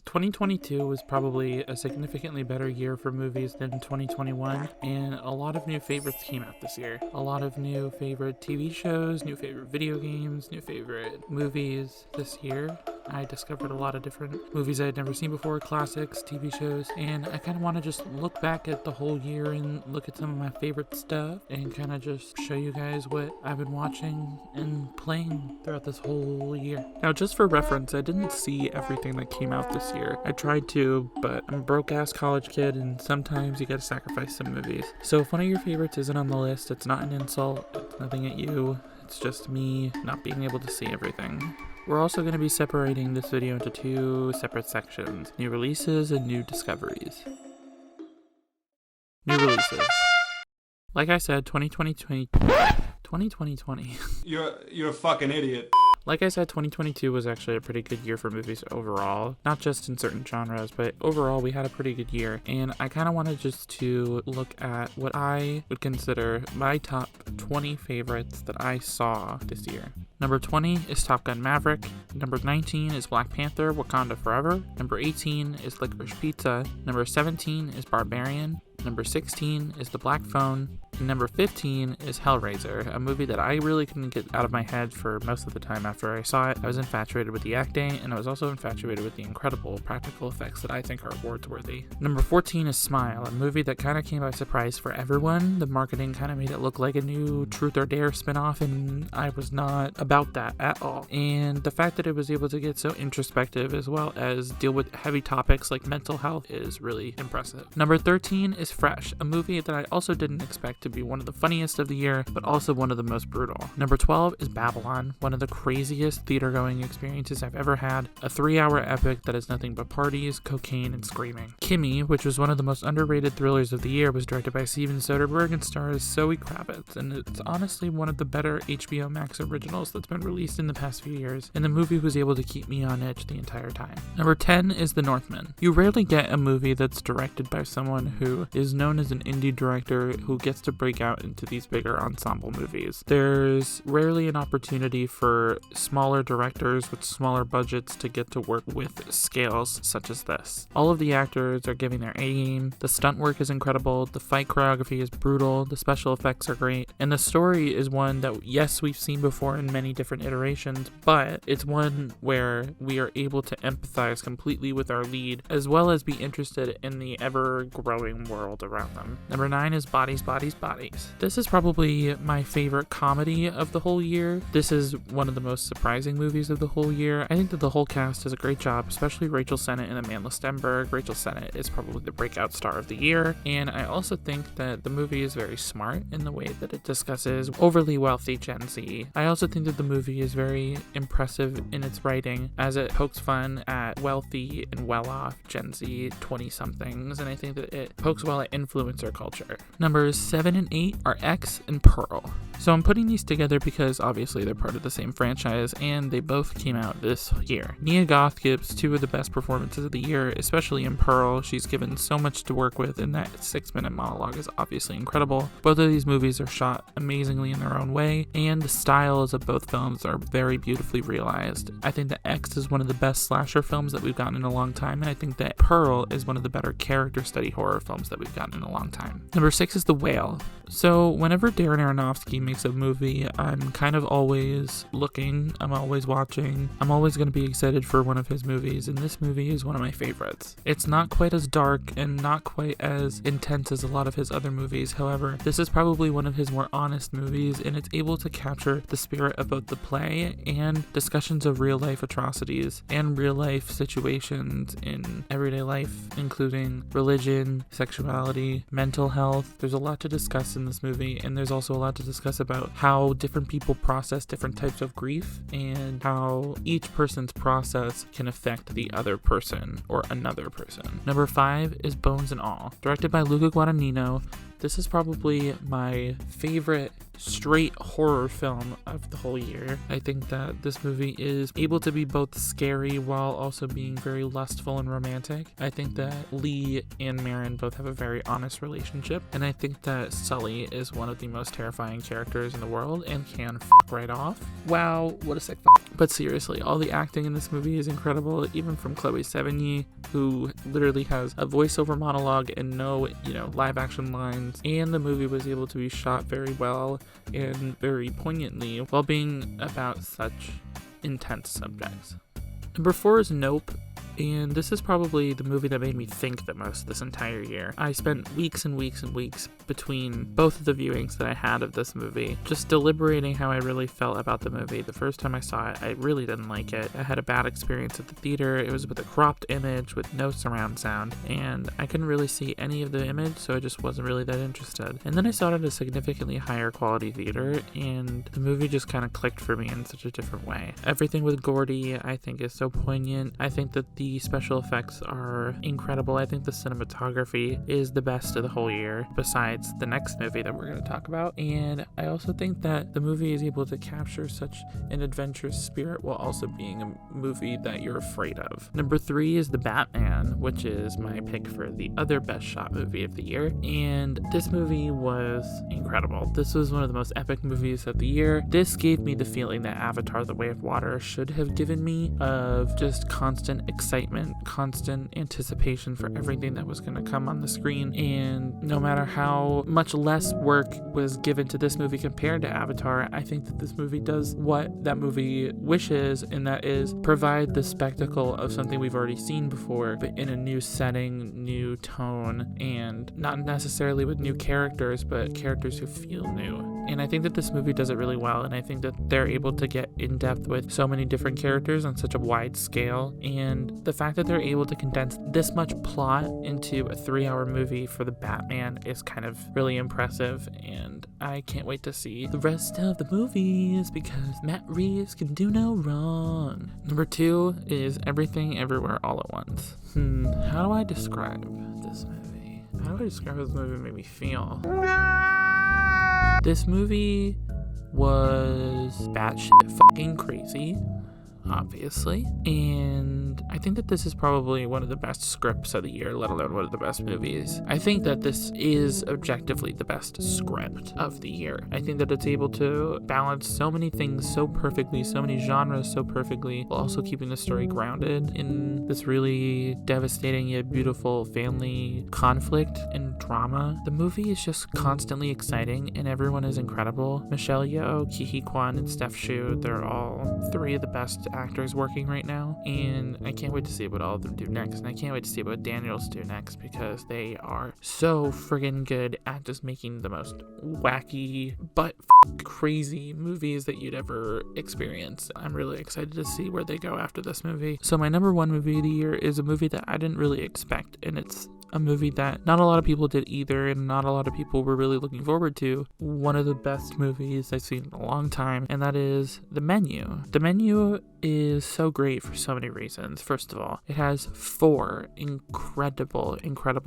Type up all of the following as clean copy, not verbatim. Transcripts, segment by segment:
2022 was probably a significantly better year for movies than 2021, and a lot of new favorites came out this year. A lot of new favorite TV shows, new favorite video games, new favorite movies this year. I discovered a lot of different movies I had never seen before, classics, TV shows, and I kind of want to just look back at the whole year and look at some of my favorite stuff and kind of just show you guys what I've been watching and playing throughout this whole year. Now, just for reference, I didn't see everything that came out this year. I tried to, but I'm a broke-ass college kid, and sometimes you gotta sacrifice some movies. So if one of your favorites isn't on the list, it's not an insult, it's nothing at you, it's just me not being able to see everything. We're also going to be separating this video into two separate sections, new releases and new discoveries. New releases. Like I said, 2020. You're a fucking idiot. Like I said, 2022 was actually a pretty good year for movies overall. Not just in certain genres, but overall we had a pretty good year. And I kind of wanted just to look at what I would consider my top 20 favorites that I saw this year. Number 20 is Top Gun Maverick. Number 19 is Black Panther: Wakanda Forever. Number 18 is Licorice Pizza. Number 17 is Barbarian. Number 16 is The Black Phone. And number 15 is Hellraiser, a movie that I really couldn't get out of my head for most of the time after I saw it. I was infatuated with the acting, and I was also infatuated with the incredible practical effects that I think are awards-worthy. Number 14 is Smile, a movie that kind of came by surprise for everyone. The marketing kind of made it look like a new Truth or Dare spinoff, and I was not about that at all. And the fact that it was able to get so introspective as well as deal with heavy topics like mental health is really impressive. Number 13 is Fresh, a movie that I also didn't expect to be one of the funniest of the year, but also one of the most brutal. Number 12 is Babylon, one of the craziest theater-going experiences I've ever had, a 3-hour epic that is nothing but parties, cocaine, and screaming. Kimmy, which was one of the most underrated thrillers of the year, was directed by Steven Soderbergh and stars Zoe Kravitz, and it's honestly one of the better HBO Max originals that's been released in the past few years, and the movie was able to keep me on edge the entire time. Number 10 is The Northman. You rarely get a movie that's directed by someone who is known as an indie director who gets to break out into these bigger ensemble movies. There's rarely an opportunity for smaller directors with smaller budgets to get to work with scales such as this. All of the actors are giving their A-game, the stunt work is incredible, the fight choreography is brutal, the special effects are great, and the story is one that, yes, we've seen before in many different iterations, but it's one where we are able to empathize completely with our lead, as well as be interested in the ever-growing world around them. Number 9 is Bodies, Bodies, Bodies. This is probably my favorite comedy of the whole year. This is one of the most surprising movies of the whole year. I think that the whole cast does a great job, especially Rachel Sennett and Amanda Stenberg. Rachel Sennett is probably the breakout star of the year, and I also think that the movie is very smart in the way that it discusses overly wealthy Gen Z. I also think that the movie is very impressive in its writing as it pokes fun at wealthy and well-off Gen Z 20-somethings, and I think that it pokes well at influencer culture. Numbers 7 and 8 are X and Pearl. So I'm putting these together because obviously they're part of the same franchise and they both came out this year. Nia Goth gives two of the best performances of the year, especially in Pearl. She's given so much to work with, and that 6-minute monologue is obviously incredible. Both of these movies are shot amazingly in their own way, and the styles of both films are very beautifully realized. I think that X is one of the best slasher films that we've gotten in a long time, and I think that Pearl is one of the better character study horror films that we've gotten in a long time. Number 6 is The Whale. So whenever Darren Aronofsky makes a movie, I'm kind of always looking, I'm always watching, I'm always going to be excited for one of his movies, and this movie is one of my favorites. It's not quite as dark and not quite as intense as a lot of his other movies, however, this is probably one of his more honest movies, and it's able to capture the spirit of both the play and discussions of real-life atrocities and real-life situations in everyday life, including religion, sexuality, mental health. There's a lot to discuss in this movie, and there's also a lot to discuss about how different people process different types of grief and how each person's process can affect the other person or another person. Number 5 is Bones and All. Directed by Luca Guadagnino, this is probably my favorite straight horror film of the whole year. I think that this movie is able to be both scary while also being very lustful and romantic. I think that Lee and Marin both have a very honest relationship, and I think that Sully is one of the most terrifying characters in the world and can f right off. Wow, what a sick f. But seriously, all the acting in this movie is incredible, even from Chloe Sevigny, who literally has a voiceover monologue and no, live action lines, and the movie was able to be shot very well and very poignantly while being about such intense subjects. Number 4 is Nope. And this is probably the movie that made me think the most this entire year. I spent weeks and weeks and weeks between both of the viewings that I had of this movie, just deliberating how I really felt about the movie. The first time I saw it, I really didn't like it. I had a bad experience at the theater. It was with a cropped image with no surround sound, and I couldn't really see any of the image, so I just wasn't really that interested. And then I saw it at a significantly higher quality theater, and the movie just kind of clicked for me in such a different way. Everything with Gordy, I think, is so poignant. I think that the special effects are incredible. I think the cinematography is the best of the whole year, besides the next movie that we're going to talk about. And I also think that the movie is able to capture such an adventurous spirit while also being a movie that you're afraid of. Number 3 is The Batman, which is my pick for the other best shot movie of the year. And this movie was incredible. This was one of the most epic movies of the year. This gave me the feeling that Avatar: The Way of Water should have given me, of just constant excitement, constant anticipation for everything that was going to come on the screen. And no matter how much less work was given to this movie compared to Avatar, I think that this movie does what that movie wishes, and that is provide the spectacle of something we've already seen before, but in a new setting, new tone, and not necessarily with new characters, but characters who feel new. And I think that this movie does it really well, and I think that they're able to get in depth with so many different characters on such a wide scale, and the fact that they're able to condense this much plot into a 3-hour movie for the Batman is kind of really impressive, and I can't wait to see the rest of the movies because Matt Reeves can do no wrong. Number 2 is Everything Everywhere All at Once. How do I describe this movie? How do I describe how this movie made me feel? This movie was batshit fucking crazy, obviously, and I think that this is probably one of the best scripts of the year, let alone one of the best movies. I think that this is objectively the best script of the year. I think that it's able to balance so many things so perfectly, so many genres so perfectly, while also keeping the story grounded in this really devastating yet beautiful family conflict and drama. The movie is just constantly exciting, and everyone is incredible. Michelle Yeoh, Ki Hee Kwan, and Steph Shu, they're all 3 of the best actors working right now, and I can't wait to see what all of them do next, and I can't wait to see what Daniels do next, because they are so friggin' good at just making the most wacky but crazy movies that you'd ever experience. I'm really excited to see where they go after this movie. So my number 1 movie of the year is a movie that I didn't really expect, and it's a movie that not a lot of people did either, and not a lot of people were really looking forward to. One of the best movies I've seen in a long time, and that is The Menu. The Menu is so great for so many reasons. First of all, it has 4 incredible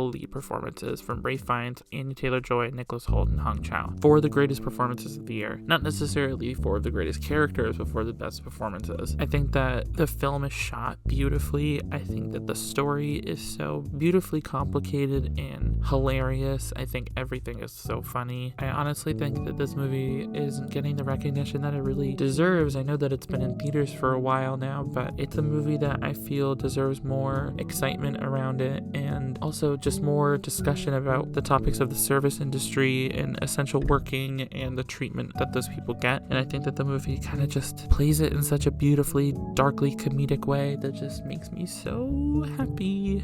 lead performances from Ralph Fiennes, Anya Taylor-Joy, Nicholas Hoult, and Hong Chow. 4 of the greatest performances of the year. Not necessarily 4 of the greatest characters, but 4 of the best performances. I think that the film is shot beautifully. I think that the story is so beautifully complicated and hilarious. I think everything is so funny. I honestly think that this movie isn't getting the recognition that it really deserves. I know that it's been in theaters for a while now, but it's a movie that I feel deserves more excitement around it, and also just more discussion about the topics of the service industry and essential working and the treatment that those people get. And I think that the movie kind of just plays it in such a beautifully, darkly comedic way that just makes me so happy.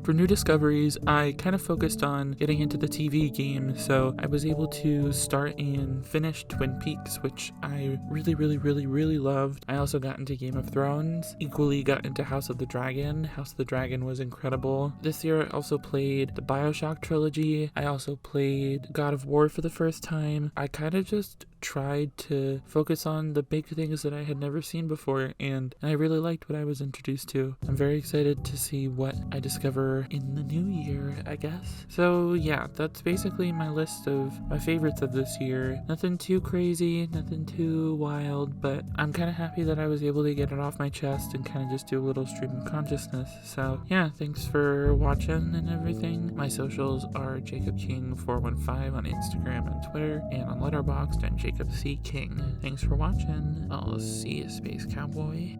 For new discoveries, I kind of focused on getting into the TV game, so I was able to start and finish Twin Peaks, which I really loved. I also got into Game of Thrones, equally got into House of the Dragon. House of the Dragon was incredible. This year I also played the BioShock trilogy. I also played God of War for the first time. I kind of just tried to focus on the big things that I had never seen before, and I really liked what I was introduced to. I'm very excited to see what I discover in the new year, I guess. So yeah, that's basically my list of my favorites of this year. Nothing too crazy, nothing too wild, but I'm kind of happy that I was able to get it off my chest and kind of just do a little stream of consciousness. So yeah, thanks for watching and everything. My socials are jacobcking415 on Instagram and Twitter, and on Letterboxd and Jacob C. King. Thanks for watching. I'll see you, Space Cowboy.